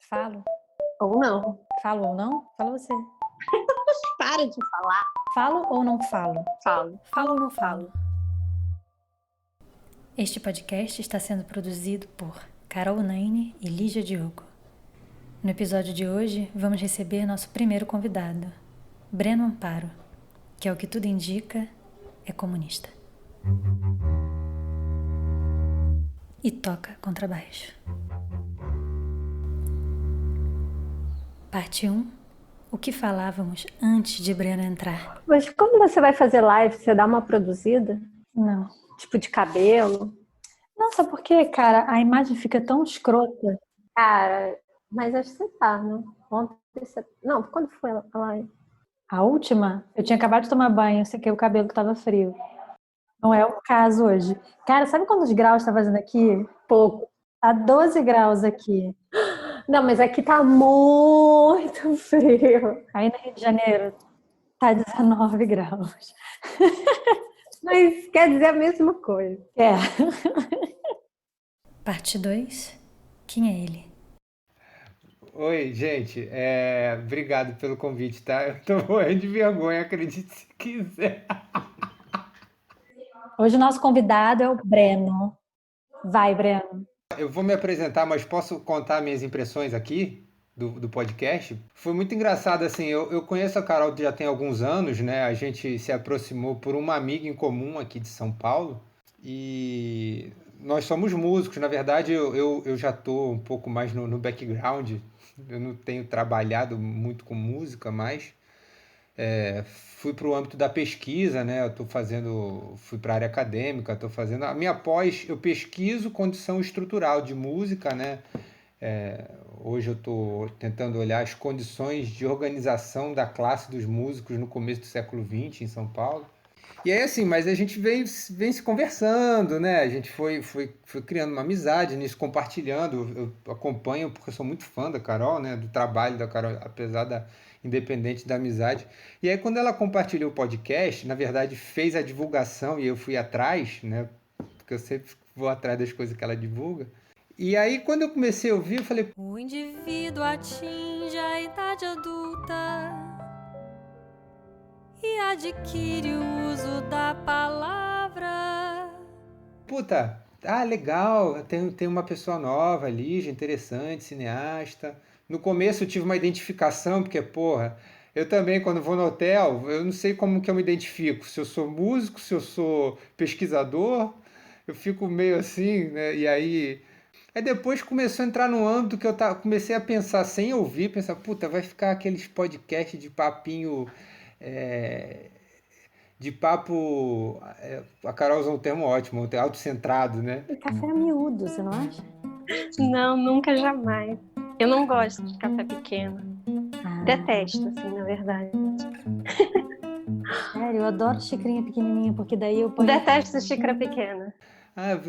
Falo? Ou não. Falo ou não? Fala você. Para de falar. Falo ou não falo? Falo. Falo ou não falo? Este podcast está sendo produzido por Carol Naine e Lígia Diogo. No episódio de hoje, vamos receber nosso primeiro convidado, Breno Amparo, que, ao que tudo indica, é comunista. E toca contrabaixo. Parte 1. O que falávamos antes de Breno entrar? Mas como você vai fazer live? Você dá uma produzida? Não. Tipo de cabelo? Nossa, por que, cara? A imagem fica tão escrota. Cara, mas acho que você tá, né? Ontem você... Não, quando foi a live? A última, eu tinha acabado de tomar banho, sequei o cabelo que tava frio. Não é o caso hoje. Cara, sabe quantos graus tá fazendo aqui? Pouco. Tá 12 graus aqui. Não, mas aqui tá muito frio. Aí no Rio de Janeiro tá 19 graus. Mas quer dizer a mesma coisa. É. Parte 2. Quem é ele? Oi, gente. Obrigado pelo convite, tá? Eu tô morrendo de vergonha, acredite se quiser. Hoje o nosso convidado é o Breno. Vai, Breno. Eu vou me apresentar, mas posso contar minhas impressões aqui do podcast? Foi muito engraçado, assim, eu conheço a Carol já tem alguns anos, né? A gente se aproximou por uma amiga em comum aqui de São Paulo e nós somos músicos. Na verdade, eu já tô um pouco mais no background. Eu não tenho trabalhado muito com música, mas fui para o âmbito da pesquisa, né? Fui para a área acadêmica, estou fazendo a minha pós, eu pesquiso condição estrutural de música, né? Hoje eu estou tentando olhar as condições de organização da classe dos músicos no começo do século XX em São Paulo. E aí, assim, mas a gente vem se conversando, né? A gente foi criando uma amizade nisso, compartilhando. Eu acompanho, porque eu sou muito fã da Carol, né? Do trabalho da Carol, apesar da independente da amizade. E aí, quando ela compartilhou o podcast, na verdade, fez a divulgação e eu fui atrás, né? Porque eu sempre vou atrás das coisas que ela divulga. E aí, quando eu comecei a ouvir, eu falei... O indivíduo atinge a idade adulta e adquire o uso da palavra. Puta, legal, tem uma pessoa nova ali, interessante, cineasta. No começo eu tive uma identificação, porque, porra, eu também, quando vou no hotel, eu não sei como que eu me identifico. Se eu sou músico, se eu sou pesquisador, eu fico meio assim, né? E aí depois começou a entrar no âmbito que comecei a pensar, sem ouvir, pensar, puta, vai ficar aqueles podcasts de papinho... de papo, a Carol usou um termo ótimo, autocentrado, né? E café é miúdo, você não acha? Não, nunca, jamais. Eu não gosto de café pequeno. Detesto, assim, na verdade. Sério, eu adoro xicrinha pequenininha, porque daí eu ponho... Detesto xícara pequena.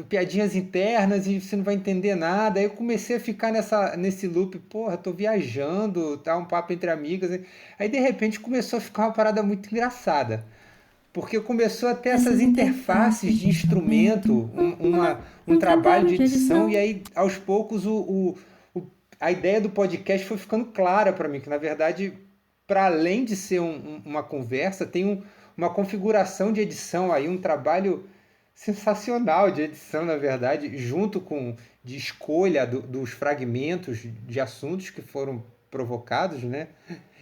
Piadinhas internas e você não vai entender nada. Aí eu comecei a ficar nesse loop, porra, tô viajando, tá um papo entre amigas. Aí de repente começou a ficar uma parada muito engraçada. Porque começou a ter essas interfaces de instrumento, um trabalho de edição, e aí aos poucos a ideia do podcast foi ficando clara para mim, que na verdade, para além de ser uma conversa, tem uma configuração de edição aí, um trabalho sensacional de edição, na verdade, junto com de escolha dos fragmentos de assuntos que foram provocados, né?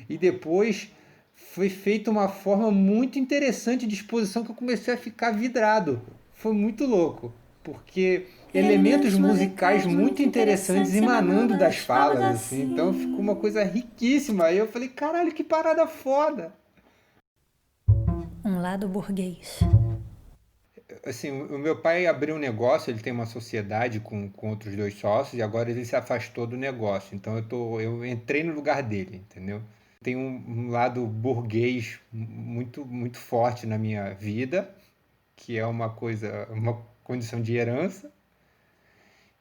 E depois foi feita uma forma muito interessante de exposição que eu comecei a ficar vidrado. Foi muito louco, porque elementos musicais muito interessantes emanando das falas, assim. Então ficou uma coisa riquíssima. Aí eu falei, caralho, que parada foda! Um lado burguês. Assim, o meu pai abriu um negócio, ele tem uma sociedade com outros dois sócios e agora ele se afastou do negócio. Então eu entrei no lugar dele, entendeu? Tem um lado burguês muito, muito forte na minha vida, que é uma condição de herança,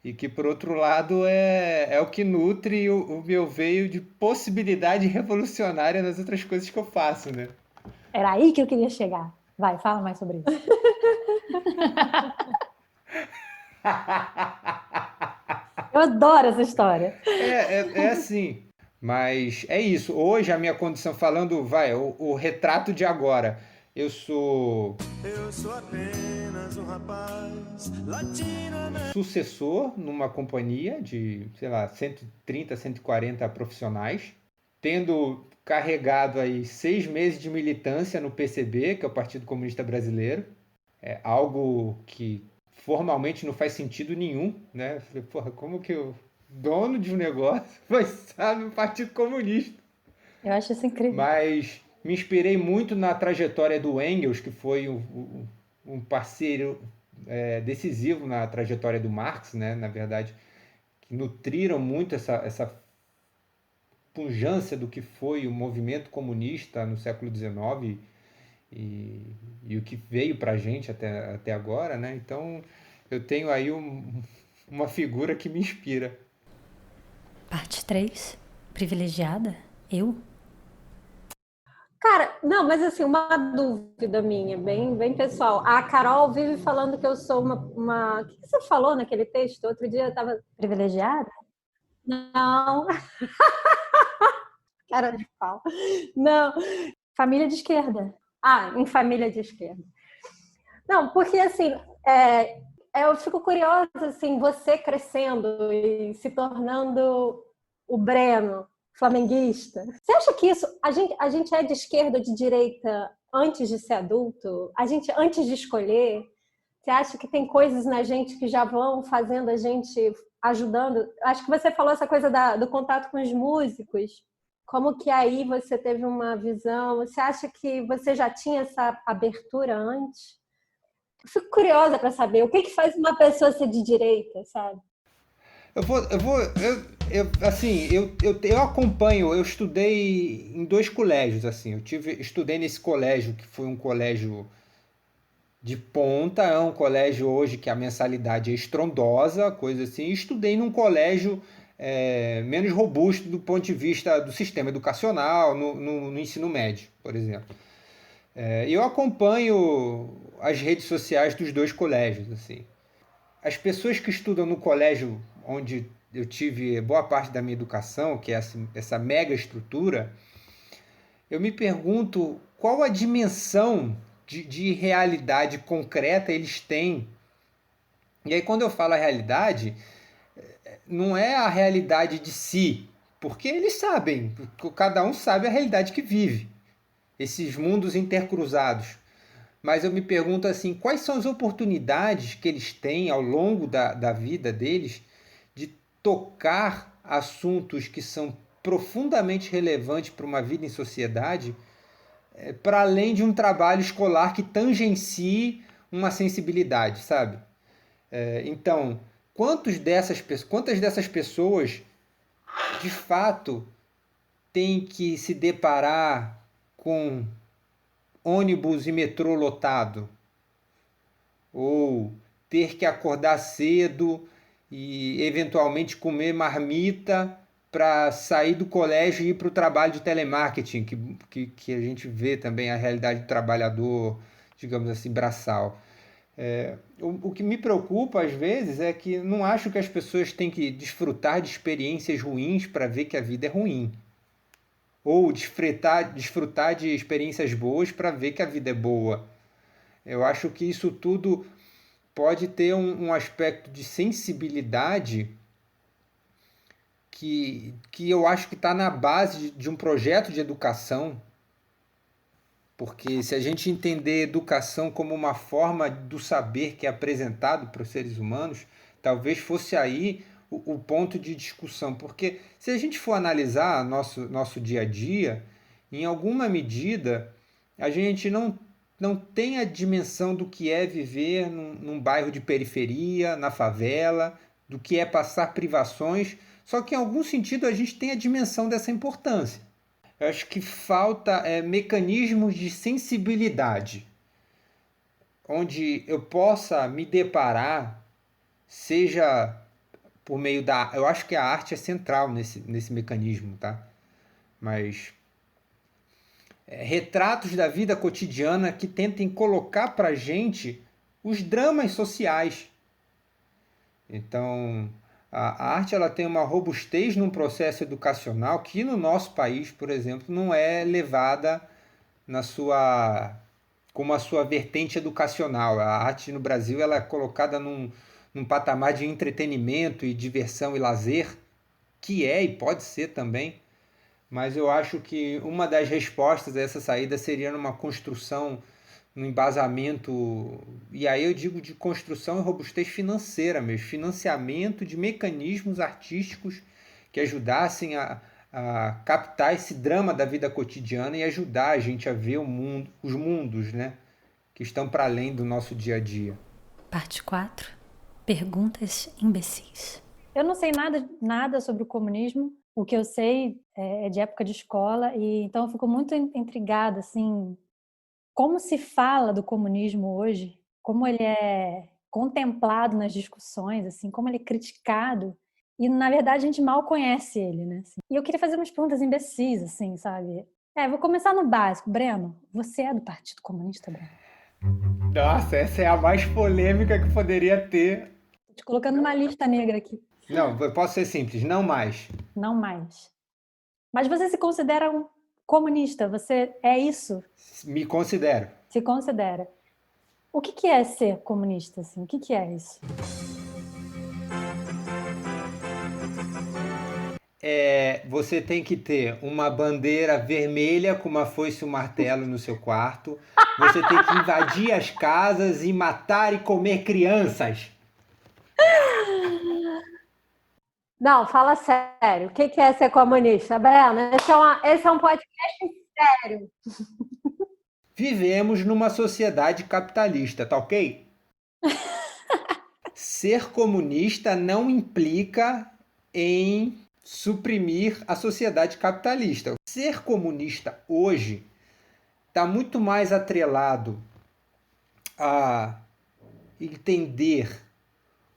e que, por outro lado, é o que nutre o meu veio de possibilidade revolucionária nas outras coisas que eu faço, né? Era aí que eu queria chegar. Vai, fala mais sobre isso. Eu adoro essa história. É assim. Mas é isso. Hoje a minha condição, falando, o retrato de agora. Eu sou apenas um rapaz latino-americano, sucessor numa companhia de, sei lá, 130, 140 profissionais, tendo carregado aí 6 meses de militância no PCB, que é o Partido Comunista Brasileiro. É algo que formalmente não faz sentido nenhum, né? Eu falei, porra, como que o dono de um negócio vai sabe o Partido Comunista? Eu acho isso incrível. Mas me inspirei muito na trajetória do Engels, que foi um parceiro decisivo na trajetória do Marx, né? Na verdade, que nutriram muito essa pujança do que foi o movimento comunista no século XIX e o que veio para a gente até agora, né? Então, eu tenho aí uma figura que me inspira. Parte 3. Privilegiada? Eu? Cara, não, mas assim, uma dúvida minha, bem pessoal. A Carol vive falando que eu sou uma... O que você falou naquele texto? Outro dia eu estava... Privilegiada? Não. Cara de pau. Não. Família de esquerda. Em família de esquerda. Não, porque assim, eu fico curiosa, assim, você crescendo e se tornando o Breno, flamenguista. Você acha que isso, a gente é de esquerda ou de direita antes de ser adulto? A gente, antes de escolher, você acha que tem coisas na gente que já vão fazendo a gente, ajudando? Acho que você falou essa coisa do contato com os músicos. Como que aí você teve uma visão? Você acha que você já tinha essa abertura antes? Eu fico curiosa para saber o que faz uma pessoa ser de direita, sabe? Eu acompanho, eu estudei em 2 colégios, assim, estudei nesse colégio que foi um colégio de ponta, é um colégio hoje que a mensalidade é estrondosa, coisa assim, e estudei num colégio menos robusto do ponto de vista do sistema educacional, no ensino médio, por exemplo. Eu acompanho as redes sociais dos 2 colégios, assim. As pessoas que estudam no colégio onde eu tive boa parte da minha educação, que é essa mega estrutura, eu me pergunto qual a dimensão de realidade concreta eles têm. E aí, quando eu falo a realidade, não é a realidade de si, porque eles sabem, cada um sabe a realidade que vive, esses mundos intercruzados. Mas eu me pergunto assim, quais são as oportunidades que eles têm ao longo da vida deles de tocar assuntos que são profundamente relevantes para uma vida em sociedade, para além de um trabalho escolar que tangencie uma sensibilidade, sabe? Então, quantas dessas pessoas, de fato, têm que se deparar com ônibus e metrô lotado? Ou ter que acordar cedo e eventualmente comer marmita para sair do colégio e ir para o trabalho de telemarketing, que a gente vê também a realidade do trabalhador, digamos assim, braçal. O que me preocupa às vezes é que não acho que as pessoas têm que desfrutar de experiências ruins para ver que a vida é ruim. Ou desfrutar de experiências boas para ver que a vida é boa. Eu acho que isso tudo pode ter um aspecto de sensibilidade que eu acho que está na base de um projeto de educação, porque se a gente entender educação como uma forma do saber que é apresentado para os seres humanos, talvez fosse aí o ponto de discussão, porque se a gente for analisar nosso dia a dia, em alguma medida a gente não tem a dimensão do que é viver num bairro de periferia, na favela, do que é passar privações, só que em algum sentido a gente tem a dimensão dessa importância. Eu acho que falta mecanismos de sensibilidade, onde eu possa me deparar, seja por meio da... Eu acho que a arte é central nesse mecanismo, tá? Mas retratos da vida cotidiana que tentem colocar para a gente os dramas sociais. Então, A arte ela tem uma robustez num processo educacional que no nosso país, por exemplo, não é levada como a sua vertente educacional. A arte no Brasil ela é colocada num patamar de entretenimento e diversão e lazer, que é e pode ser também, mas eu acho que uma das respostas a essa saída seria numa construção, num embasamento, e aí eu digo de construção e robustez financeira mesmo, financiamento de mecanismos artísticos que ajudassem a captar esse drama da vida cotidiana e ajudar a gente a ver os mundos, né, que estão para além do nosso dia a dia. Parte 4. Perguntas imbecis. Eu não sei nada sobre o comunismo. O que eu sei é de época de escola, e então eu fico muito intrigada, assim, como se fala do comunismo hoje, como ele é contemplado nas discussões, assim, como ele é criticado, e na verdade a gente mal conhece ele, né? Assim. E eu queria fazer umas perguntas imbecis, assim, sabe? Vou começar no básico. Breno, você é do Partido Comunista, Breno? Nossa, essa é a mais polêmica que poderia ter. Tô te colocando numa lista negra aqui. Não, eu posso ser simples, não mais. Não mais. Mas você se considera um comunista? Você é isso? Me considero. Se considera. O que é ser comunista, assim? O que é isso? Você tem que ter uma bandeira vermelha com uma foice e um martelo no seu quarto. Você tem que invadir as casas e matar e comer crianças. Não, fala sério. O que é ser comunista, Breno? Esse é um podcast sério. Vivemos numa sociedade capitalista, tá ok? Ser comunista não implica em suprimir a sociedade capitalista. Ser comunista hoje está muito mais atrelado a entender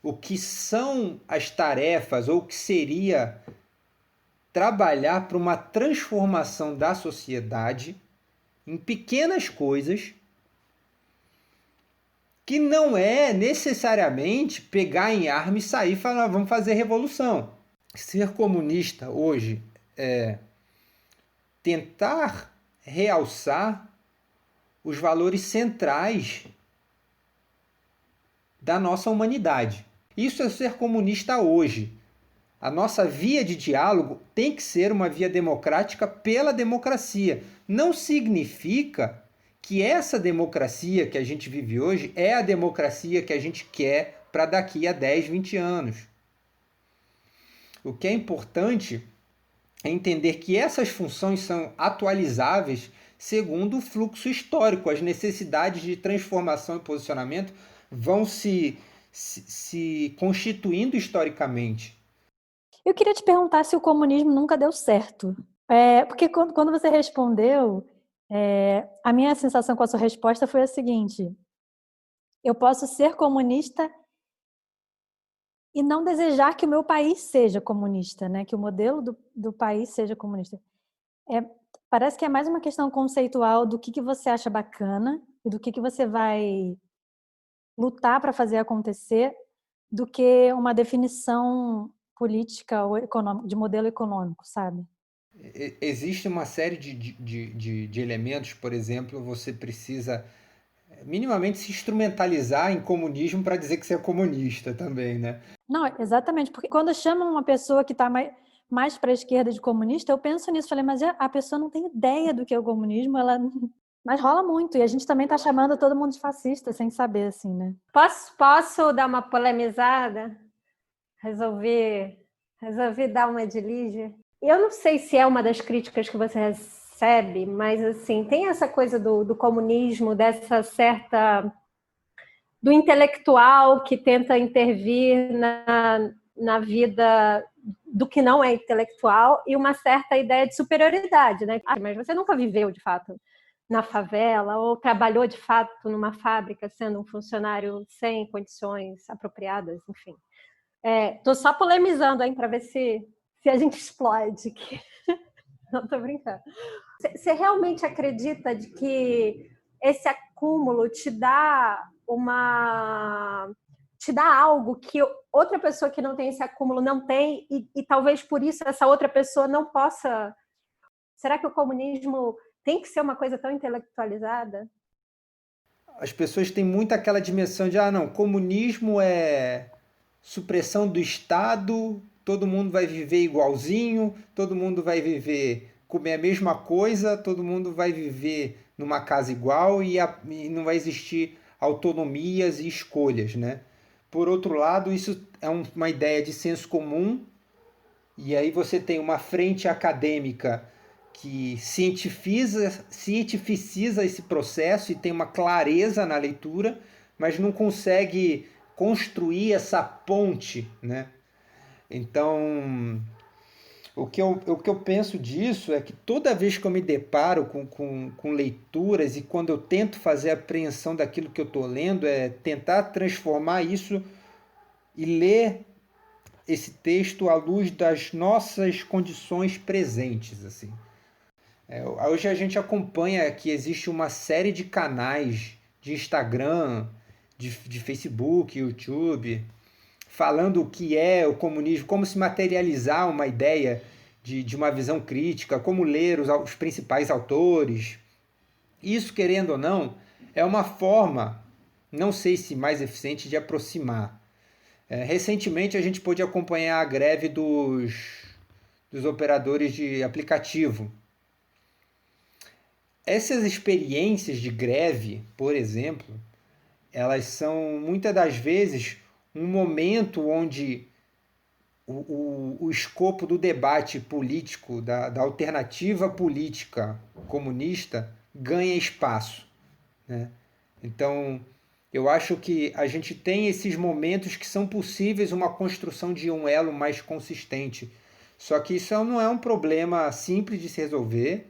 o que são as tarefas ou o que seria trabalhar para uma transformação da sociedade em pequenas coisas que não é necessariamente pegar em arma e sair e falar, vamos fazer revolução. Ser comunista hoje é tentar realçar os valores centrais da nossa humanidade. Isso é ser comunista hoje. A nossa via de diálogo tem que ser uma via democrática pela democracia. Não significa que essa democracia que a gente vive hoje é a democracia que a gente quer para daqui a 10, 20 anos. O que é importante é entender que essas funções são atualizáveis segundo o fluxo histórico. As necessidades de transformação e posicionamento vão se constituindo historicamente. Eu queria te perguntar se o comunismo nunca deu certo. Porque quando você respondeu, a minha sensação com a sua resposta foi a seguinte: eu posso ser comunista e não desejar que o meu país seja comunista, né? Que o modelo do país seja comunista. Parece que é mais uma questão conceitual do que você acha bacana e do que você vai lutar para fazer acontecer, do que uma definição política ou econômica, de modelo econômico, sabe? Existe uma série de elementos, por exemplo, você precisa minimamente se instrumentalizar em comunismo para dizer que você é comunista também, né? Não, exatamente, porque quando chamam uma pessoa que está mais para a esquerda de comunista, eu penso nisso, falei, mas a pessoa não tem ideia do que é o comunismo, mas rola muito, e a gente também está chamando todo mundo de fascista, sem saber, assim, né? Posso dar uma polemizada? Resolvi dar uma de Lígia. Eu não sei se é uma das críticas que você recebe, mas assim, tem essa coisa do comunismo, dessa certa... do intelectual que tenta intervir na vida do que não é intelectual e uma certa ideia de superioridade, né? Mas você nunca viveu, de fato, na favela ou trabalhou, de fato, numa fábrica sendo um funcionário sem condições apropriadas, enfim. Estou só polemizando aí para ver se a gente explode. Não, estou brincando. Você realmente acredita de que esse acúmulo te dá uma te dá algo que outra pessoa que não tem esse acúmulo não tem, e talvez por isso essa outra pessoa não possa. Será que o comunismo tem que ser uma coisa tão intelectualizada? As pessoas têm muito aquela dimensão de, não, comunismo é supressão do Estado, todo mundo vai viver igualzinho, todo mundo vai viver, comer a mesma coisa, todo mundo vai viver numa casa igual e não vai existir autonomias e escolhas, né? Por outro lado, isso é uma ideia de senso comum, e aí você tem uma frente acadêmica que cientificiza esse processo e tem uma clareza na leitura, mas não consegue construir essa ponte, né? Então, o que eu penso disso é que toda vez que eu me deparo com leituras e quando eu tento fazer a apreensão daquilo que eu estou lendo, é tentar transformar isso e ler esse texto à luz das nossas condições presentes, assim. Hoje a gente acompanha que existe uma série de canais de Instagram, de Facebook, YouTube, falando o que é o comunismo, como se materializar uma ideia de uma visão crítica, como ler os principais autores. Isso, querendo ou não, é uma forma, não sei se mais eficiente, de aproximar. Recentemente a gente pôde acompanhar a greve dos operadores de aplicativo. Essas experiências de greve, por exemplo, elas são muitas das vezes um momento onde o escopo do debate político, da alternativa política comunista, ganha espaço, né? Então, eu acho que a gente tem esses momentos que são possíveis uma construção de um elo mais consistente. Só que isso não é um problema simples de se resolver.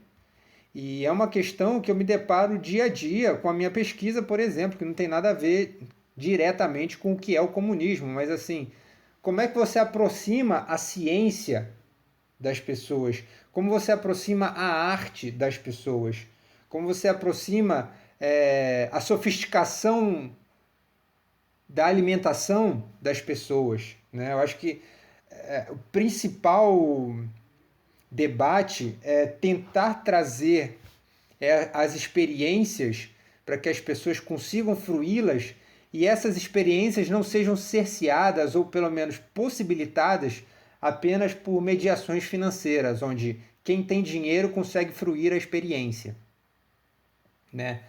E é uma questão que eu me deparo dia a dia com a minha pesquisa, por exemplo, que não tem nada a ver diretamente com o que é o comunismo, mas assim, como é que você aproxima a ciência das pessoas? Como você aproxima a arte das pessoas? Como você aproxima a sofisticação da alimentação das pessoas, né? Eu acho que o principal debate é tentar trazer as experiências para que as pessoas consigam fruí-las e essas experiências não sejam cerceadas ou pelo menos possibilitadas apenas por mediações financeiras, onde quem tem dinheiro consegue fruir a experiência, né?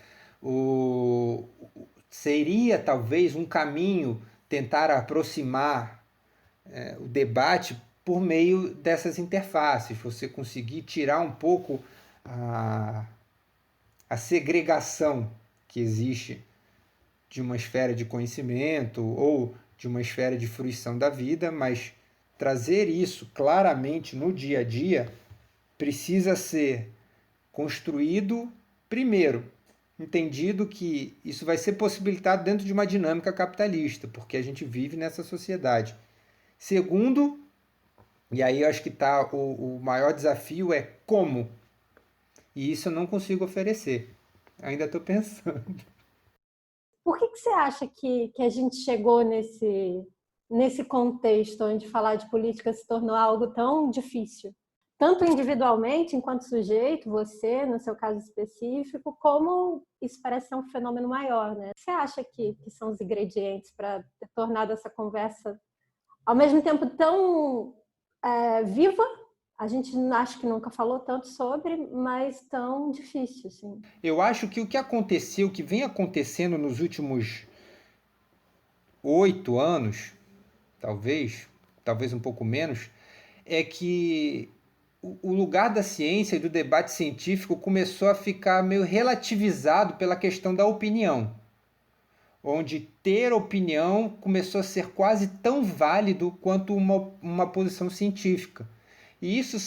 Seria talvez um caminho tentar aproximar o debate por meio dessas interfaces, você conseguir tirar um pouco a segregação que existe de uma esfera de conhecimento ou de uma esfera de fruição da vida, mas trazer isso claramente no dia a dia precisa ser construído, primeiro, entendido que isso vai ser possibilitado dentro de uma dinâmica capitalista, porque a gente vive nessa sociedade. Segundo, e aí eu acho que tá o maior desafio é como. E isso eu não consigo oferecer. Ainda estou pensando. Por que você acha que a gente chegou nesse contexto onde falar de política se tornou algo tão difícil? Tanto individualmente, enquanto sujeito, você, no seu caso específico, como isso parece ser um fenômeno maior, né? O que você acha que são os ingredientes para ter tornado essa conversa, ao mesmo tempo, tão viva? A gente acho que nunca falou tanto sobre, mas tão difícil, assim. Eu acho que o que aconteceu, o que vem acontecendo nos últimos 8 anos, talvez um pouco menos, é que o lugar da ciência e do debate científico começou a ficar meio relativizado pela questão da opinião, onde ter opinião começou a ser quase tão válido quanto uma posição científica. E isso,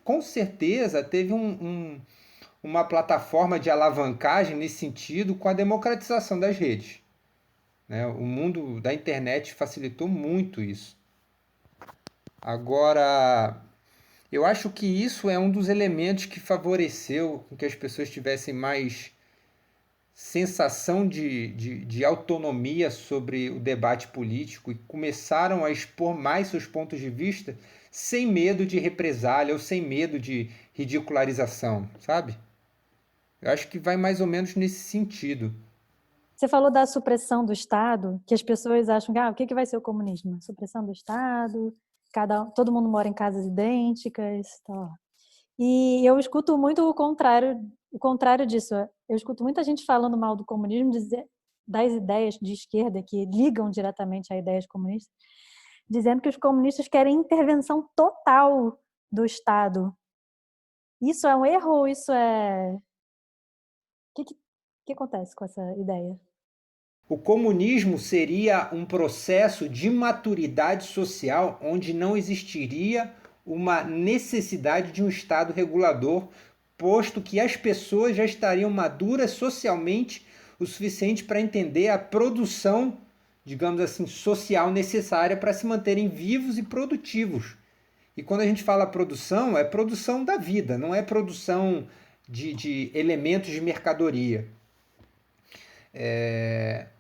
com certeza, teve uma plataforma de alavancagem nesse sentido com a democratização das redes, né? O mundo da internet facilitou muito isso. Agora, eu acho que isso é um dos elementos que favoreceu com que as pessoas tivessem mais sensação de autonomia sobre o debate político e começaram a expor mais seus pontos de vista sem medo de represália ou sem medo de ridicularização, sabe? Eu acho que vai mais ou menos nesse sentido. Você falou da supressão do Estado, que as pessoas acham que o que vai ser o comunismo? Supressão do Estado, todo mundo mora em casas idênticas, tá. E eu escuto muito o contrário disso. Eu escuto muita gente falando mal do comunismo, das ideias de esquerda que ligam diretamente a ideias comunistas, dizendo que os comunistas querem intervenção total do Estado. Isso é um erro ou isso é... O que acontece com essa ideia? O comunismo seria um processo de maturidade social onde não existiria uma necessidade de um Estado regulador, posto que as pessoas já estariam maduras socialmente o suficiente para entender a produção, digamos assim, social necessária para se manterem vivos e produtivos. E quando a gente fala produção, é produção da vida, não é produção de elementos de mercadoria.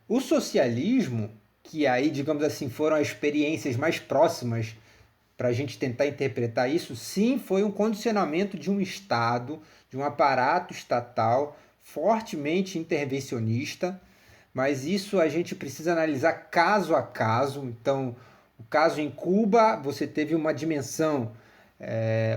O socialismo, que aí, digamos assim, foram as experiências mais próximas para a gente tentar interpretar isso, sim, foi um condicionamento de um Estado, de um aparato estatal fortemente intervencionista, mas isso a gente precisa analisar caso a caso. Então, o caso em Cuba, você teve uma dimensão,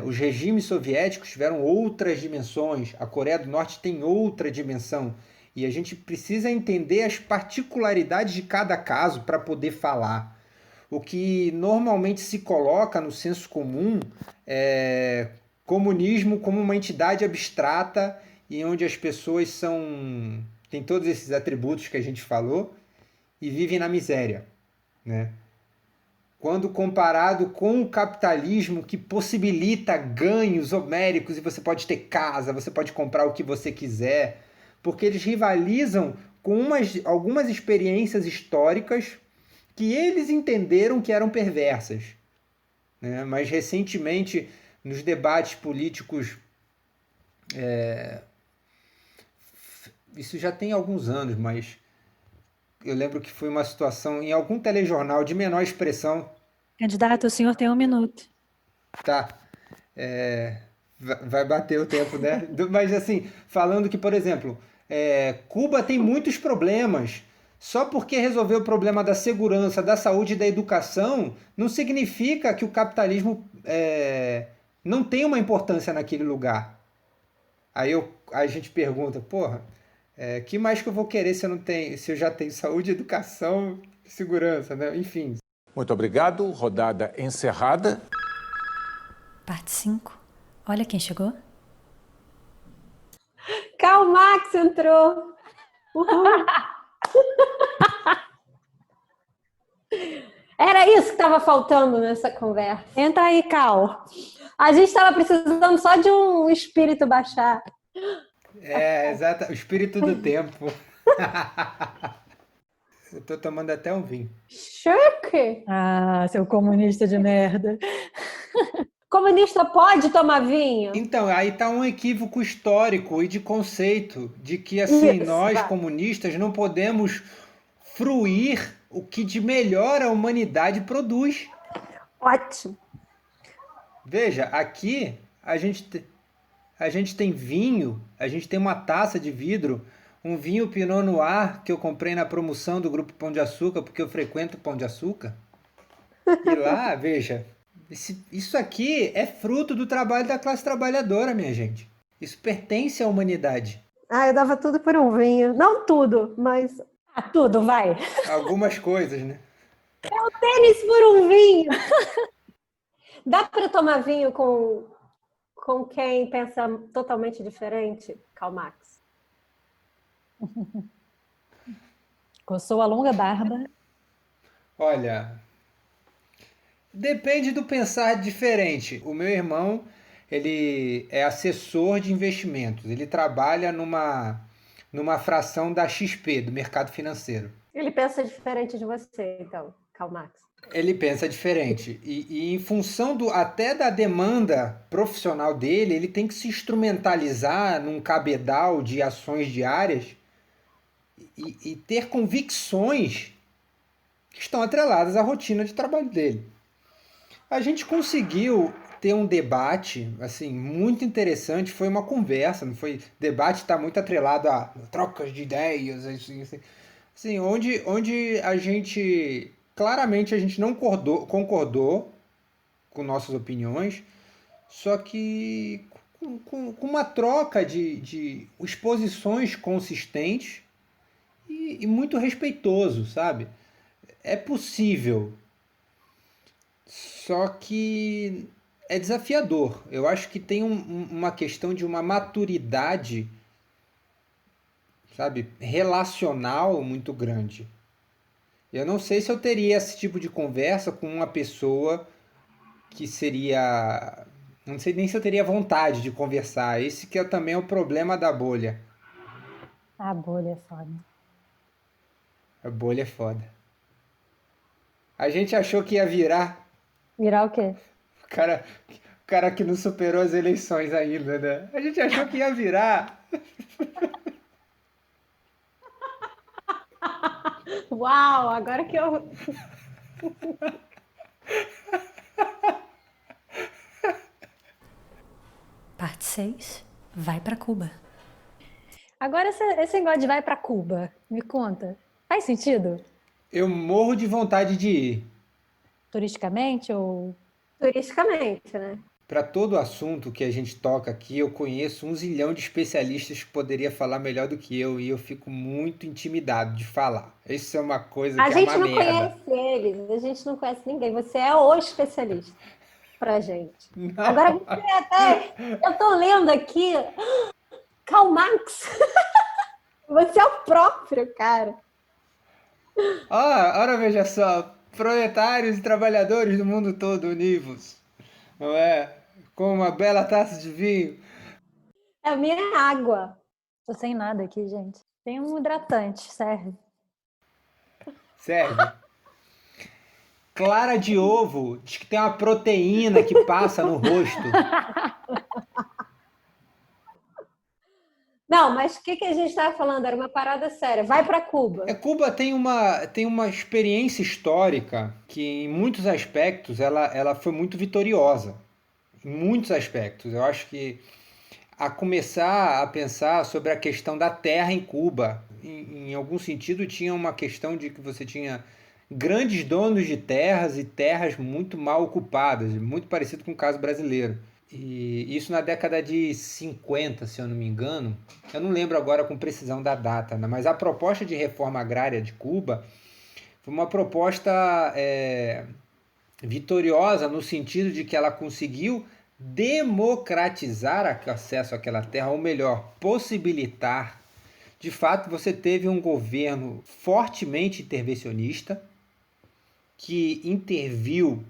os regimes soviéticos tiveram outras dimensões, a Coreia do Norte tem outra dimensão, e a gente precisa entender as particularidades de cada caso para poder falar. O que normalmente se coloca no senso comum é comunismo como uma entidade abstrata e onde as pessoas têm todos esses atributos que a gente falou e vivem na miséria, né? Quando comparado com o capitalismo que possibilita ganhos homéricos e você pode ter casa, você pode comprar o que você quiser, porque eles rivalizam com algumas experiências históricas que eles entenderam que eram perversas, né? Mas recentemente, nos debates políticos, isso já tem alguns anos, mas eu lembro que foi uma situação em algum telejornal de menor expressão. Candidato, o senhor tem 1 minuto. Tá. Vai bater o tempo, né? Mas assim, falando que, por exemplo, Cuba tem muitos problemas. Só porque resolveu o problema da segurança, da saúde e da educação, não significa que o capitalismo não tem uma importância naquele lugar. Aí a gente pergunta, porra, que mais que eu vou querer se eu já tenho saúde, educação e segurança, né? Enfim. Muito obrigado. Rodada encerrada. Parte 5. Olha quem chegou. Karl Marx entrou. Uhul. Era isso que estava faltando nessa conversa. Entra aí, Cal. A gente estava precisando só de um espírito baixar. Exato. O espírito do tempo. Eu tô tomando até um vinho. Chique! Ah, seu comunista de merda. Comunista pode tomar vinho? Então, aí tá um equívoco histórico e de conceito, de que assim, nós comunistas não podemos fruir o que de melhor a humanidade produz. Ótimo. Veja, aqui a gente tem vinho, a gente tem uma taça de vidro, um vinho Pinot Noir que eu comprei na promoção do Grupo Pão de Açúcar, porque eu frequento Pão de Açúcar. E lá, veja, isso aqui é fruto do trabalho da classe trabalhadora, minha gente. Isso pertence à humanidade. Eu dava tudo por um vinho. Não tudo, mas... Tudo, vai. Algumas coisas, né? É o tênis por um vinho. Dá para tomar vinho com quem pensa totalmente diferente? Karl Marx. Coçou a longa barba. Olha, depende do pensar diferente. O meu irmão, ele é assessor de investimentos. Ele trabalha numa fração da XP, do mercado financeiro. Ele pensa diferente de você, então, Karl Marx. Ele pensa diferente. E em função até da demanda profissional dele, ele tem que se instrumentalizar num cabedal de ações diárias e ter convicções que estão atreladas à rotina de trabalho dele. A gente conseguiu ter um debate assim muito interessante, foi uma conversa, não foi debate, está muito atrelado a trocas de ideias, assim, onde a gente claramente a gente não concordou com nossas opiniões, só que com uma troca de exposições consistentes e muito respeitoso, sabe? É possível, só que é desafiador. Eu acho que tem uma questão de uma maturidade, sabe, relacional muito grande. Eu não sei se eu teria esse tipo de conversa com uma pessoa que seria. Não sei nem se eu teria vontade de conversar. Esse que também é o problema da bolha. A bolha é foda. A bolha é foda. A gente achou que ia virar. Virar o quê? O cara que não superou as eleições ainda, né? A gente achou que ia virar. Uau, agora que eu. Parte 6. Vai para Cuba. Agora esse negócio de vai pra Cuba, me conta. Faz sentido? Eu morro de vontade de ir. Turisticamente ou... Turisticamente, né? Para todo assunto que a gente toca aqui, eu conheço um zilhão de especialistas que poderia falar melhor do que eu e eu fico muito intimidado de falar. Isso é uma coisa A que é gente uma não merda. conhece eles, a gente não conhece ninguém. Você é o especialista pra gente. Não. Agora você até. Eu tô lendo aqui. Karl Marx. Você é o próprio, cara. Ora, veja só, proletários e trabalhadores do mundo todo univos, não é? Com uma bela taça de vinho. É a minha água. Tô sem nada aqui, gente. Tem um hidratante, serve. Serve. Clara de ovo, diz que tem uma proteína que passa no rosto. Não, mas o que a gente estava falando? Era uma parada séria. Vai para Cuba. Cuba tem uma experiência histórica que, em muitos aspectos, ela foi muito vitoriosa. Em muitos aspectos. Eu acho que a começar a pensar sobre a questão da terra em Cuba. Em algum sentido, tinha uma questão de que você tinha grandes donos de terras e terras muito mal ocupadas, muito parecido com o caso brasileiro. E isso na década de 50, se eu não me engano. Eu não lembro agora com precisão da data, né? Mas a proposta de reforma agrária de Cuba foi uma proposta vitoriosa no sentido de que ela conseguiu democratizar o acesso àquela terra, ou melhor, possibilitar. De fato, você teve um governo fortemente intervencionista que interviu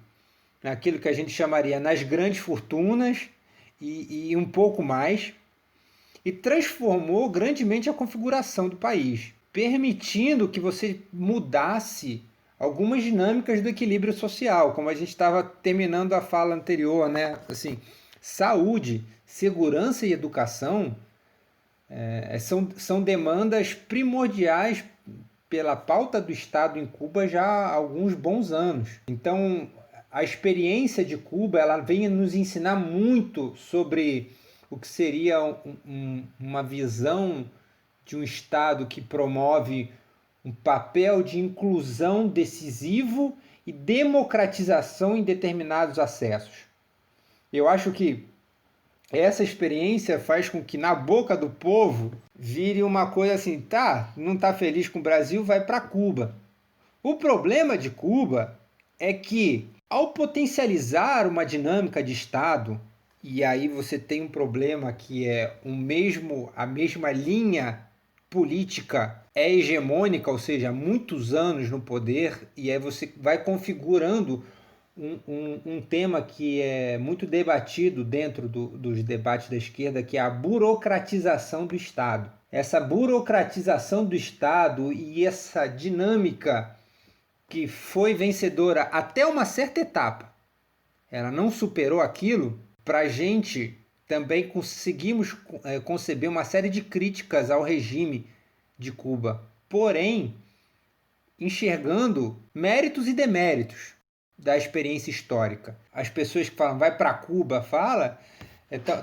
naquilo que a gente chamaria nas grandes fortunas e um pouco mais, e transformou grandemente a configuração do país, permitindo que você mudasse algumas dinâmicas do equilíbrio social, como a gente estava terminando a fala anterior, né? Assim, saúde, segurança e educação são demandas primordiais pela pauta do Estado em Cuba já há alguns bons anos. Então, a experiência de Cuba ela vem nos ensinar muito sobre o que seria uma visão de um Estado que promove um papel de inclusão decisivo e democratização em determinados acessos. Eu acho que essa experiência faz com que na boca do povo vire uma coisa assim, não está feliz com o Brasil, vai para Cuba. O problema de Cuba é que, ao potencializar uma dinâmica de Estado, e aí você tem um problema que é a mesma linha política é hegemônica, ou seja, há muitos anos no poder, e aí você vai configurando um tema que é muito debatido dentro dos debates da esquerda, que é a burocratização do Estado. Essa burocratização do Estado e essa dinâmica que foi vencedora até uma certa etapa, ela não superou aquilo, para a gente também conseguimos conceber uma série de críticas ao regime de Cuba. porém enxergando méritos e deméritos da experiência histórica. As pessoas que falam, vai para Cuba,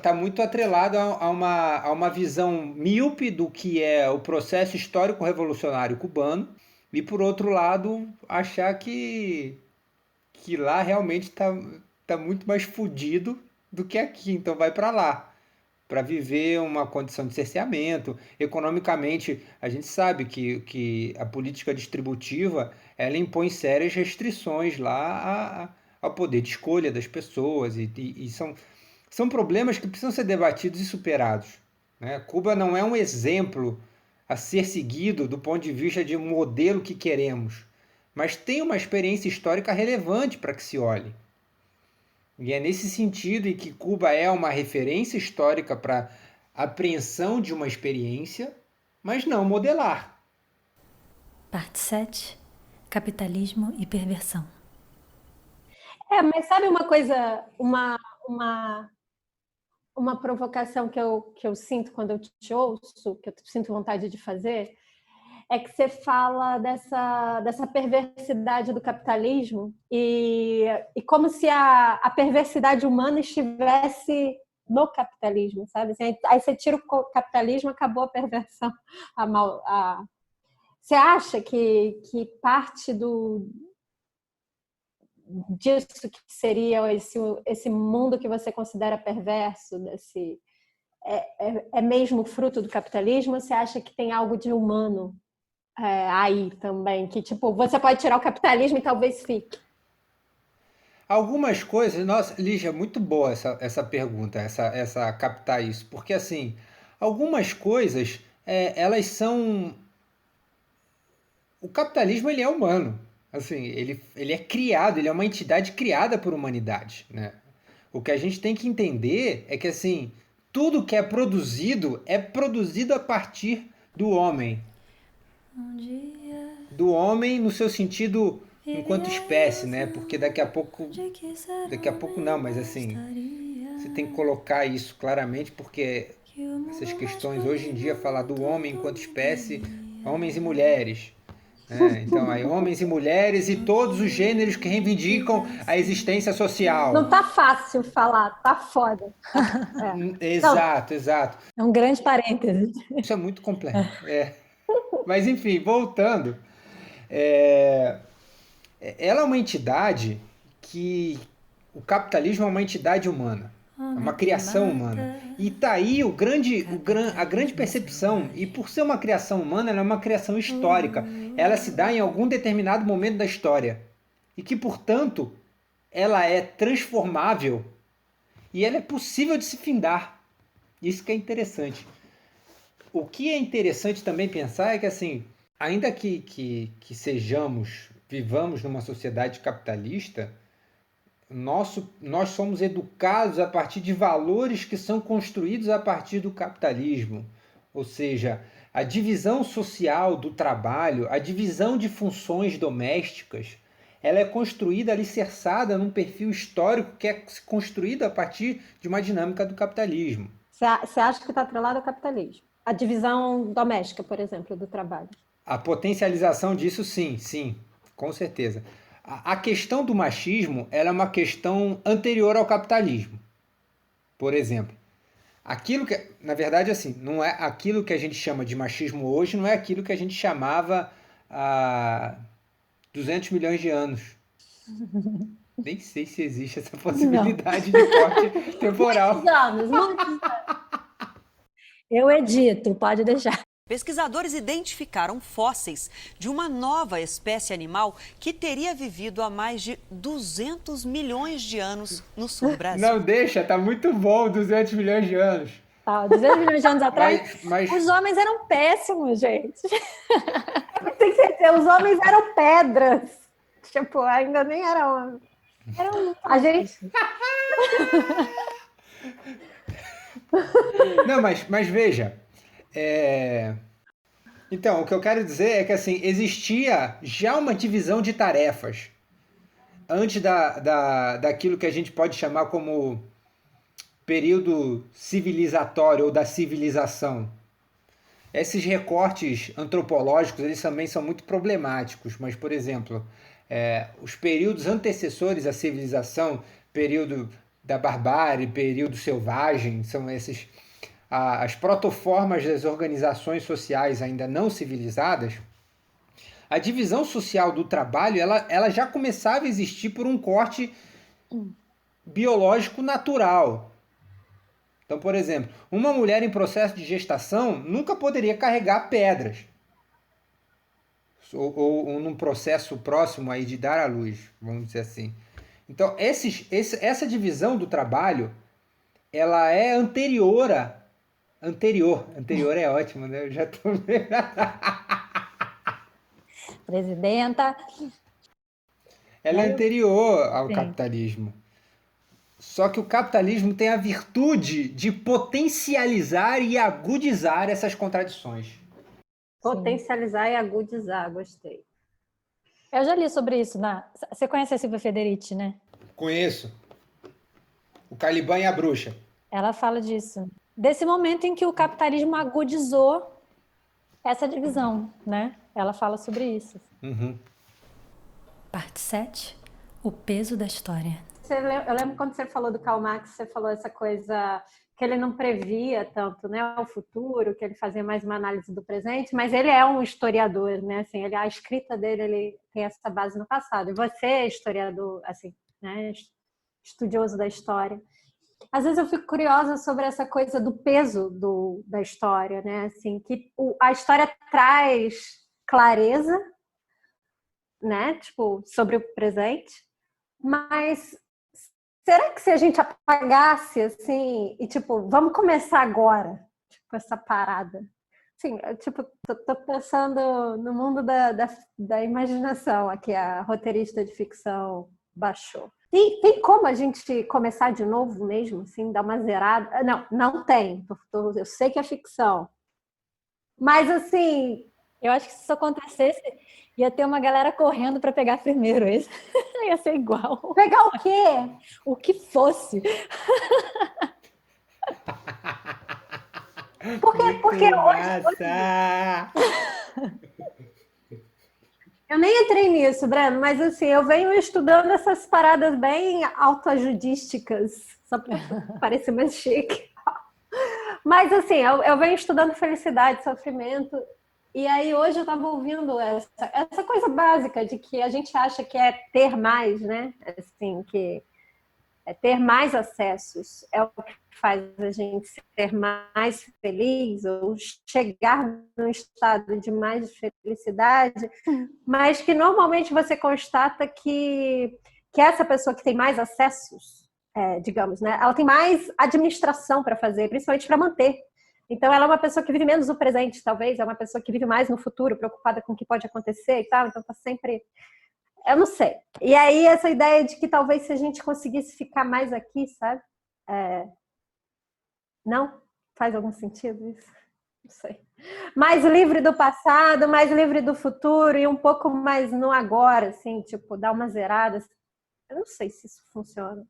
tá muito atrelado a uma visão míope do que é o processo histórico revolucionário cubano, e por outro lado, achar que lá realmente tá muito mais fodido do que aqui, então vai para lá para viver uma condição de cerceamento. Economicamente, a gente sabe que a política distributiva ela impõe sérias restrições lá ao poder de escolha das pessoas, e são problemas que precisam ser debatidos e superados, né? Cuba não é um exemplo a ser seguido do ponto de vista de um modelo que queremos, mas tem uma experiência histórica relevante para que se olhe. E é nesse sentido em que Cuba é uma referência histórica para a apreensão de uma experiência, mas não modelar. Parte 7. Capitalismo e perversão. Mas sabe uma coisa, uma provocação que eu sinto quando eu te ouço, que eu sinto vontade de fazer, é que você fala dessa perversidade do capitalismo e como se a perversidade humana estivesse no capitalismo, sabe? Assim, aí você tira o capitalismo, acabou a perversão. Você acha que parte disso que seria esse mundo que você considera perverso, é mesmo fruto do capitalismo, ou você acha que tem algo de humano aí também, que tipo, você pode tirar o capitalismo e talvez fique? Algumas coisas, nossa, Lígia, muito boa essa pergunta, essa captar isso, porque assim, algumas coisas, elas são... O capitalismo, ele é humano, assim, ele é criado, ele é uma entidade criada por humanidade, né? O que a gente tem que entender é que, assim, tudo que é produzido a partir do homem. Do homem no seu sentido enquanto espécie, né? Porque daqui a pouco não, mas assim, você tem que colocar isso claramente, porque essas questões hoje em dia falar do homem enquanto espécie, homens e mulheres, né? Então aí homens e mulheres e todos os gêneros que reivindicam a existência social. Não tá fácil falar, tá foda. Exato. É um grande parêntese. Isso é muito complexo. Mas enfim, voltando, ela é uma entidade que... O capitalismo é uma entidade humana, é uma criação humana. E tá aí a grande percepção. E por ser uma criação humana, ela é uma criação histórica. Ela se dá em algum determinado momento da história. E que, portanto, ela é transformável e ela é possível de se findar. Isso que é interessante. O que é interessante também pensar é que, assim, ainda que vivamos numa sociedade capitalista, nós somos educados a partir de valores que são construídos a partir do capitalismo. Ou seja, a divisão social do trabalho, a divisão de funções domésticas, ela é construída, alicerçada num perfil histórico que é construído a partir de uma dinâmica do capitalismo. Você acha que está atrelado ao capitalismo? A divisão doméstica, por exemplo, do trabalho. A potencialização disso, sim, com certeza. A questão do machismo, ela é uma questão anterior ao capitalismo. Por exemplo, aquilo que, na verdade, assim, não é aquilo que a gente chama de machismo hoje, não é aquilo que a gente chamava há 200 milhões de anos. Nem sei se existe essa possibilidade de corte temporal. Muitos anos. Eu edito, pode deixar. Pesquisadores identificaram fósseis de uma nova espécie animal que teria vivido há mais de 200 milhões de anos no sul do Brasil. Não, deixa, tá muito bom, 200 milhões de anos. 200 milhões de anos atrás, os homens eram péssimos, gente. Tem que ser, os homens eram pedras. Tipo, ainda nem eram... A gente... Não, mas veja... Então, o que eu quero dizer é que, assim, existia já uma divisão de tarefas antes daquilo que a gente pode chamar como período civilizatório ou da civilização. Esses recortes antropológicos, eles também são muito problemáticos, mas, por exemplo, os períodos antecessores à civilização, período da barbárie, período selvagem, são esses as protoformas das organizações sociais ainda não civilizadas. A divisão social do trabalho, ela já começava a existir por um corte biológico natural. Então, por exemplo, uma mulher em processo de gestação nunca poderia carregar pedras. Ou num processo próximo aí de dar à luz, vamos dizer assim. Então, essa divisão do trabalho, ela é anterior é ótimo, né? Eu já tô vendo. Presidenta. Ela é anterior ao Sim. capitalismo. Só que o capitalismo tem a virtude de potencializar e agudizar essas contradições. Potencializar e agudizar, gostei. Eu já li sobre isso. Você conhece a Silvia Federici, né? Conheço. O Caliban e a Bruxa. Ela fala disso. Desse momento em que o capitalismo agudizou essa divisão, né? Ela fala sobre isso. Uhum. Parte 7. O peso da história. Eu lembro quando você falou do Karl Marx, você falou essa coisa que ele não previa tanto, né, o futuro, que ele fazia mais uma análise do presente, mas ele é um historiador, né? Assim, a escrita dele, ele tem essa base no passado. E você é historiador, assim, né, estudioso da história. Às vezes eu fico curiosa sobre essa coisa do peso da história, né? Assim, que a história traz clareza, né? Tipo, sobre o presente, mas será que se a gente apagasse assim e tipo, vamos começar agora, tipo, essa parada? Sim, tipo, tô pensando no mundo da imaginação aqui, a roteirista de ficção baixou. Tem como a gente começar de novo mesmo, assim, dar uma zerada? Não tem. Eu sei que é ficção. Mas, assim... Eu acho que se isso acontecesse, ia ter uma galera correndo para pegar primeiro. Isso ia ser igual. Pegar o quê? O que fosse. Porque hoje... Eu nem entrei nisso, Breno, mas assim, eu venho estudando essas paradas bem autoajudísticas, só para parecer mais chique. Mas assim, eu venho estudando felicidade, sofrimento, e aí hoje eu estava ouvindo essa coisa básica de que a gente acha que é ter mais, né? Assim, que é ter mais acessos é o que faz a gente ser mais feliz ou chegar num estado de mais felicidade, mas que normalmente você constata que essa pessoa que tem mais acessos, digamos, né, ela tem mais administração para fazer, principalmente para manter. Então, ela é uma pessoa que vive menos no presente, talvez, é uma pessoa que vive mais no futuro, preocupada com o que pode acontecer e tal, então está sempre... Eu não sei. E aí, essa ideia de que talvez se a gente conseguisse ficar mais aqui, sabe? Não? Faz algum sentido isso? Não sei. Mais livre do passado, mais livre do futuro e um pouco mais no agora, assim, tipo, dar uma zerada. Eu não sei se isso funciona.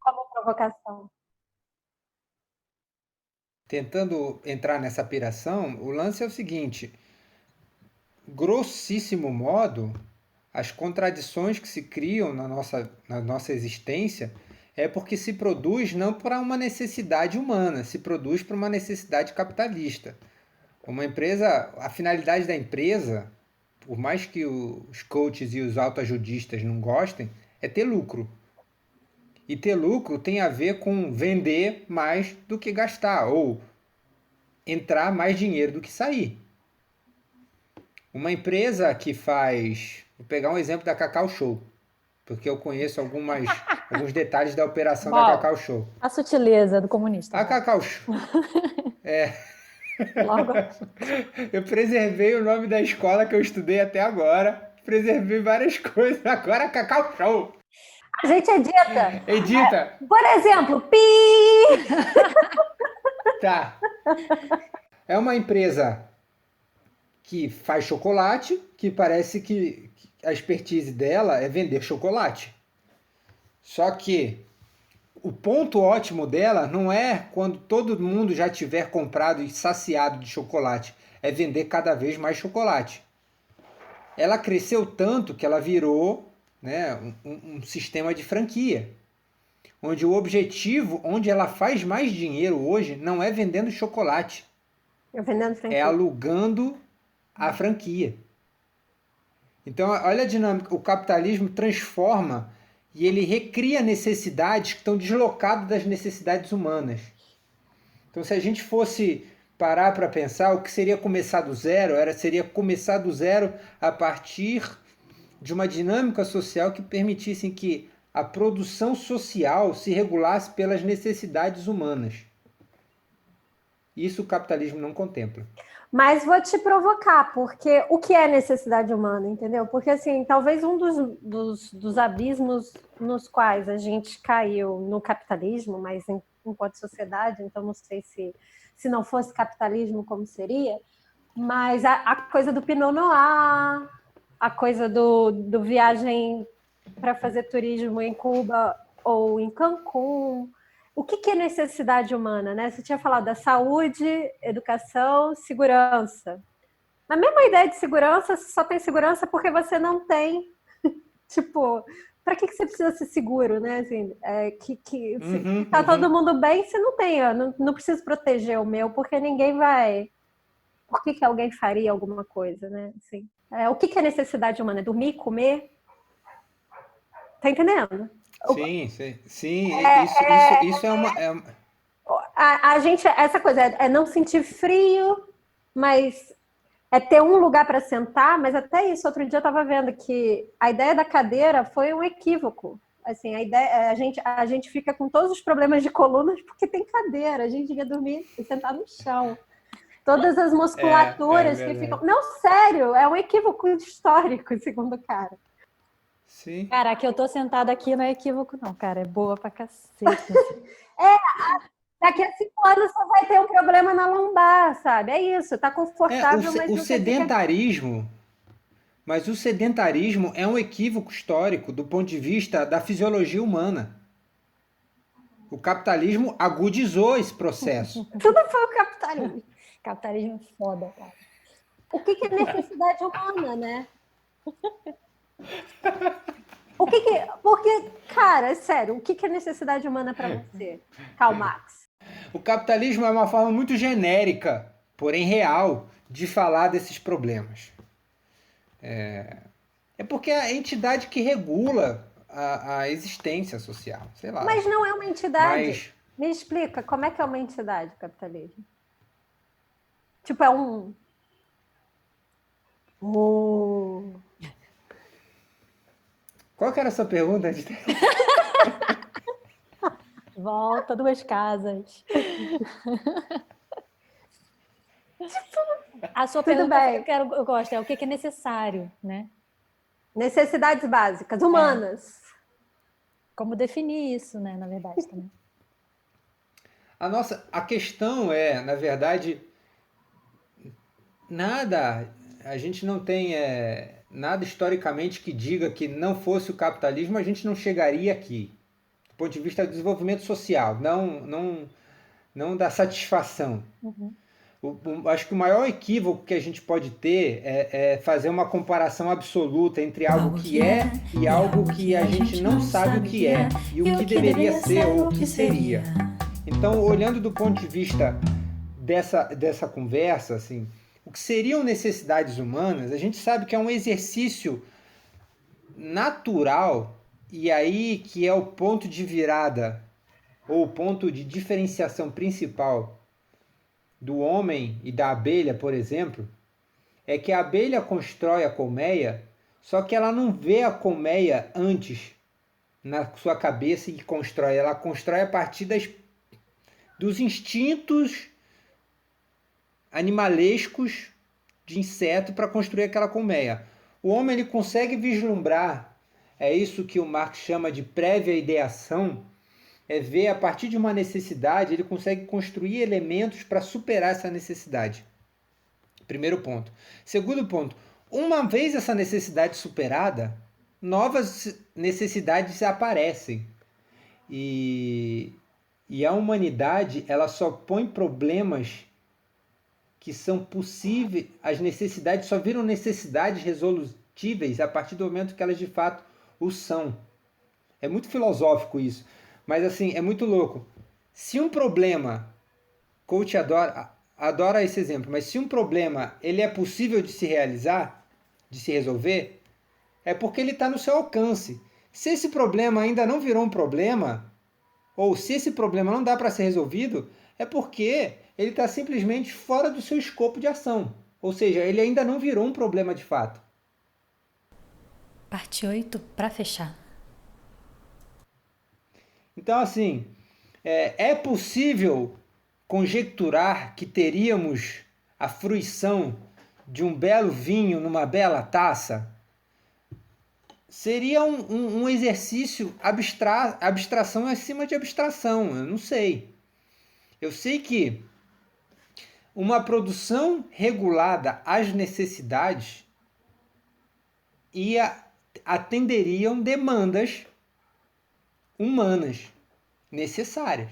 Como provocação. Tentando entrar nessa piração, o lance é o seguinte: grossíssimo modo, as contradições que se criam na nossa existência é porque se produz não para uma necessidade humana, se produz para uma necessidade capitalista. Uma empresa, a finalidade da empresa, por mais que os coaches e os autoajudistas não gostem, é ter lucro. E ter lucro tem a ver com vender mais do que gastar, ou entrar mais dinheiro do que sair. Uma empresa que faz... Vou pegar um exemplo da Cacau Show, porque eu conheço alguns detalhes da operação da Cacau Show. A sutileza do comunista. A Cacau Show... Logo. Eu preservei o nome da escola que eu estudei até agora. Preservei várias coisas. Agora a Cacau Show. A gente edita. Edita. Por exemplo, pi! Tá. É uma empresa que faz chocolate, que parece que a expertise dela é vender chocolate. Só que O ponto ótimo dela não é quando todo mundo já tiver comprado e saciado de chocolate, é vender cada vez mais chocolate. Ela cresceu tanto que ela virou, né, um sistema de franquia, onde o objetivo, onde ela faz mais dinheiro hoje, não é vendendo chocolate, Vendendo franquia. é alugando a franquia. Então, olha a dinâmica. O capitalismo transforma e ele recria necessidades que estão deslocadas das necessidades humanas. Então, se a gente fosse parar para pensar, o que seria começar do zero seria começar do zero a partir de uma dinâmica social que permitisse que a produção social se regulasse pelas necessidades humanas. Isso o capitalismo não contempla. Mas vou te provocar, porque o que é necessidade humana, entendeu? Porque, assim, talvez um dos abismos nos quais a gente caiu no capitalismo, mas enquanto sociedade, então não sei se não fosse capitalismo como seria, mas a coisa do Pinot Noir, a coisa do viagem para fazer turismo em Cuba ou em Cancún. O que é necessidade humana, né? Você tinha falado da saúde, educação, segurança. Na mesma ideia de segurança, você só tem segurança porque você não tem. Tipo, para que você precisa ser seguro, né? Assim, tá todo mundo bem, você não tem. Não preciso proteger o meu, porque ninguém vai. Por que alguém faria alguma coisa, né? Assim, o que é necessidade humana? Dormir, comer? Tá entendendo? Sim. Isso é uma... A gente, essa coisa é não sentir frio, mas é ter um lugar para sentar, mas até isso, outro dia eu estava vendo que a ideia da cadeira foi um equívoco. Assim, a ideia, a gente fica com todos os problemas de colunas porque tem cadeira, a gente ia dormir e sentar no chão. Todas as musculaturas que ficam... Não, sério, é um equívoco histórico, segundo o cara. Sim. Cara, que eu tô sentada aqui não é equívoco, não, cara. É boa pra cacete. Daqui a 5 anos você vai ter um problema na lombar, sabe? É isso, tá confortável, mas o sedentarismo... Mas o sedentarismo é um equívoco histórico do ponto de vista da fisiologia humana. O capitalismo agudizou esse processo. Tudo foi o capitalismo. Capitalismo é foda, cara. O que é necessidade humana, né? Porque, cara, é sério, o que é necessidade humana para você, Karl Marx? O capitalismo é uma forma muito genérica, porém real, de falar desses problemas. É porque é a entidade que regula a existência social, sei lá. Mas não é uma entidade. Me explica, como é que é uma entidade o capitalismo? Tipo, é um... Qual que era a sua pergunta? Volta, 2 casas. A sua pergunta eu gosto, é o que é necessário, né? Necessidades básicas, humanas. Como definir isso, né, na verdade, também. A questão é, na verdade, a gente não tem nada historicamente que diga que não fosse o capitalismo, a gente não chegaria aqui. Do ponto de vista do desenvolvimento social, não da satisfação. Uhum. Acho que o maior equívoco que a gente pode ter é fazer uma comparação absoluta entre algo que é e algo que a gente não sabe o que é, e o que deveria ser ou o que seria. Então, olhando do ponto de vista dessa conversa, assim, o que seriam necessidades humanas, a gente sabe que é um exercício natural, e aí que é o ponto de virada, ou o ponto de diferenciação principal do homem e da abelha, por exemplo, é que a abelha constrói a colmeia, só que ela não vê a colmeia antes na sua cabeça e constrói. Ela constrói a partir dos instintos animalescos de inseto para construir aquela colmeia. O homem ele consegue vislumbrar, é isso que o Marx chama de prévia ideação, é ver a partir de uma necessidade, ele consegue construir elementos para superar essa necessidade. Primeiro ponto. Segundo ponto, uma vez essa necessidade superada, novas necessidades aparecem. E a humanidade, ela só põe problemas que são possíveis, as necessidades só viram necessidades resolutíveis a partir do momento que elas de fato o são. É muito filosófico isso, mas assim, é muito louco. Se um problema, coach adora esse exemplo, mas se um problema ele é possível de se realizar, de se resolver, é porque ele está no seu alcance. Se esse problema ainda não virou um problema, ou se esse problema não dá para ser resolvido, é porque ele está simplesmente fora do seu escopo de ação. Ou seja, ele ainda não virou um problema de fato. Parte 8 para fechar. Então, assim, é possível conjecturar que teríamos a fruição de um belo vinho numa bela taça? Seria um exercício abstração acima de abstração, eu não sei. Eu sei que uma produção regulada às necessidades atenderiam demandas humanas necessárias.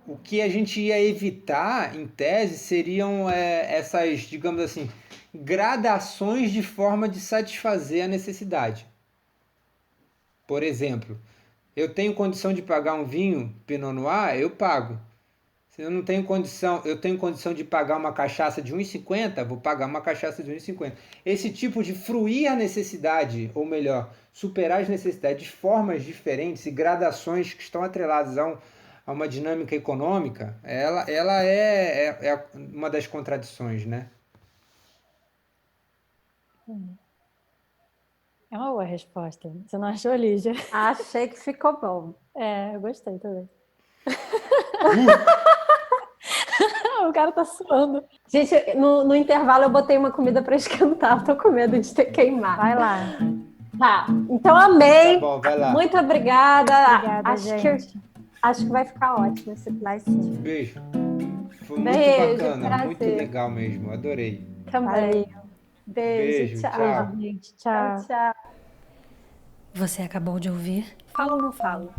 O que a gente ia evitar, em tese, seriam essas, digamos assim, gradações de forma de satisfazer a necessidade. Por exemplo, eu tenho condição de pagar um vinho Pinot Noir, eu pago. Se eu não tenho condição, eu tenho condição de pagar uma cachaça de 1,50, vou pagar uma cachaça de 1,50. Esse tipo de fruir a necessidade, ou melhor, superar as necessidades de formas diferentes e gradações que estão atreladas a uma dinâmica econômica, ela é uma das contradições, né? É uma boa resposta. Você não achou, Lígia? Achei que ficou bom. Eu gostei também. O cara tá suando. Gente, no intervalo eu botei uma comida para esquentar. Tô com medo de ter queimar. Vai lá. Tá, então amei. Tá bom, vai lá. Muito obrigada. Obrigada, Acho que vai ficar ótimo esse Vai sim. Beijo. Foi Beijo, muito bacana, prazer. muito legal mesmo, adorei. também. Valeu. Beijo, tchau. tchau. Gente, tchau. Tchau. Você acabou de ouvir Falo ou não falo?